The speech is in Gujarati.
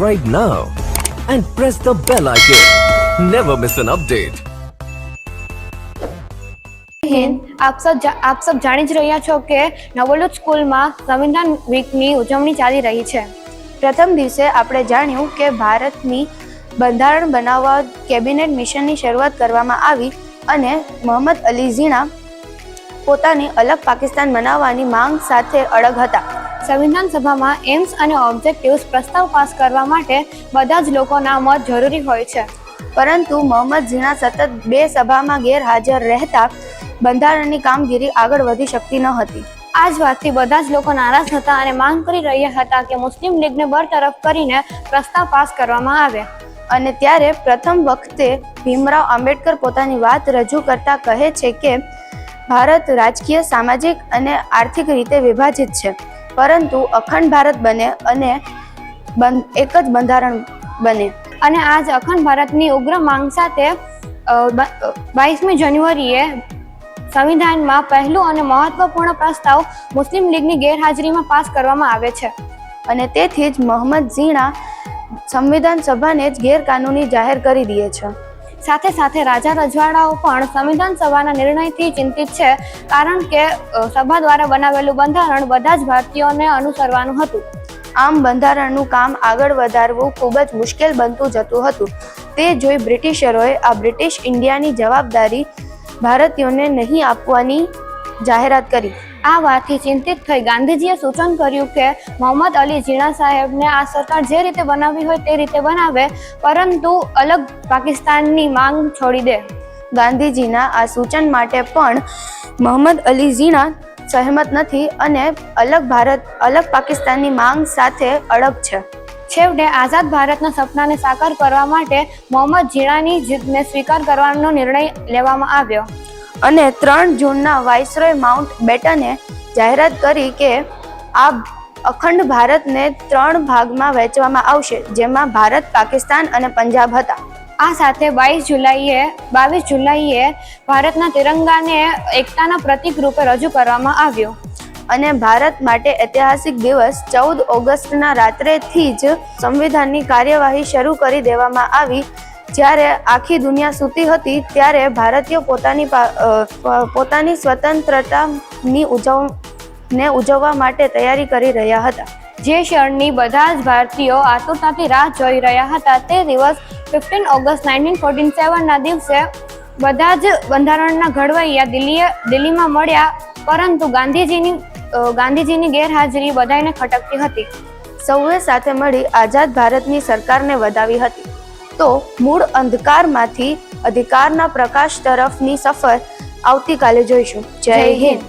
subscribe now and press the bell icon. Never miss an update. આપ સબ જાણી જ રહ્યા છો કે નવોલૂદ સ્કૂલમાં સંવિધાન વીકની ઉજવણી ચાલી રહી છે. પ્રથમ દિવસે આપણે જાણ્યું કે ભારતની બંધારણ બનાવવા કેબિનેટ મિશનની શરૂઆત કરવામાં આવી અને મોહમ્મદ અલી ઝીણા પોતાની અલગ પાકિસ્તાન બનાવવાની માંગ સાથે અડગ હતા. સંવિધાન સભામાં એમ્સ અને ઓબ્જેક્ટિવ્સ પ્રસ્તાવ પાસ કરવા માટે બધા જ લોકોના મત જરૂરી હોય છે, પરંતુ મોહમ્મદ ઝીણા સતત 2 સભામાં ગેરહાજર રહેતા બંધારણની કામગીરી આગળ વધી શકતી ન હતી. આ જ વાતથી બધા જ લોકો નારાજ હતા અને માંગ કરી રહ્યા હતા કે મુસ્લિમ લીગને બરતરફ કરીને પ્રસ્તાવ પાસ કરવામાં આવે. અને ત્યારે પ્રથમ વખતે ભીમરાવ આંબેડકર પોતાની વાત રજૂ કરતા કહે છે કે ભારત રાજકીય, સામાજિક અને આર્થિક રીતે વિભાજિત છે, પરંતુ અખંડ ભારત બને અને એક જ બંધારણ બને. અને આજ અખંડ ભારતની ઉગ્ર માંગ સાથે 22મી જાન્યુઆરીએ સંવિધાનમાં પહેલું અને મહત્વપૂર્ણ પ્રસ્તાવ મુસ્લિમ લીગની ગેરહાજરીમાં પાસ કરવામાં આવે છે. અને તેથી જ મોહમ્મદ ઝીણા સંવિધાન સભાને જ ગેરકાનૂની જાહેર કરી દે છે. સાથે સાથે રાજા રજવાડાઓ પણ સંવિધાન સભાના નિર્ણયથી ચિંતિત છે, કારણ કે સભા દ્વારા બનાવેલું બંધારણ બધા જ ભારતીયોને અનુસરવાનું હતું. આમ બંધારણનું કામ આગળ વધારવું ખૂબ જ મુશ્કેલ બનતું જતું હતું. તે જોઈ બ્રિટિશરોએ આ બ્રિટિશ ઇન્ડિયાની જવાબદારી ભારતીયોને નહીં આપવાની જાહેરાત કરી. આ વાતથી ચિંતિત થઈ ગાંધીજીએ સૂચન કર્યું કે મોહમ્મદ અલી ઝીણા સાહેબને આ સરકાર જે રીતે બનાવી હોય તે રીતે બનાવે, પરંતુ અલગ પાકિસ્તાનની માંગ છોડી દે. ગાંધીજીના આ સૂચન માટે પણ મોહમ્મદ અલી ઝીણા સહમત નથી અને અલગ પાકિસ્તાનની માંગ સાથે અડગ છે. છેવટે આઝાદ ભારતના સપનાને સાકાર કરવા માટે મોહમ્મદ ઝીણાની જીતને સ્વીકાર કરવાનો નિર્ણય લેવામાં આવ્યો. અને 3 જૂનના વાઇસરોય માઉન્ટ બેટને જાહેરાત કરી કે આ અખંડ ભારતને 3 ભાગમાં વહેંચવામાં આવશે, જેમાં ભારત, પાકિસ્તાન અને પંજાબ હતા. આ સાથે 22 જુલાઈએ ભારતના તિરંગાને એકતાના પ્રતીક રૂપે રજૂ કરવામાં આવ્યો. અને ભારત માટે ઐતિહાસિક દિવસ 14 ઓગસ્ટના રાત્રેથી જ સંવિધાનની કાર્યવાહી શરૂ કરી દેવામાં આવી. જ્યારે આખી દુનિયા સૂતી હતી ત્યારે ભારતીયો પોતાની સ્વતંત્રતાની ઉજવવા માટે તૈયારી કરી રહ્યા હતા. જે ક્ષણની બધા જ ભારતીયો આતુરતાથી રાહ જોઈ રહ્યા હતા તે દિવસ 15 ઓગસ્ટ 1947ના દિવસે બધા જ બંધારણના ઘડવૈયા દિલ્હીમાં મળ્યા, પરંતુ ગાંધીજીની ગેરહાજરી બધાને ખટકતી હતી. સૌએ સાથે મળી આઝાદ ભારતની સરકારને વધાવી હતી. તો મૂળ અંધકારમાંથી અધિકારના પ્રકાશ તરફની સફર આવતીકાલે જોઈશું. જય હિન્દ.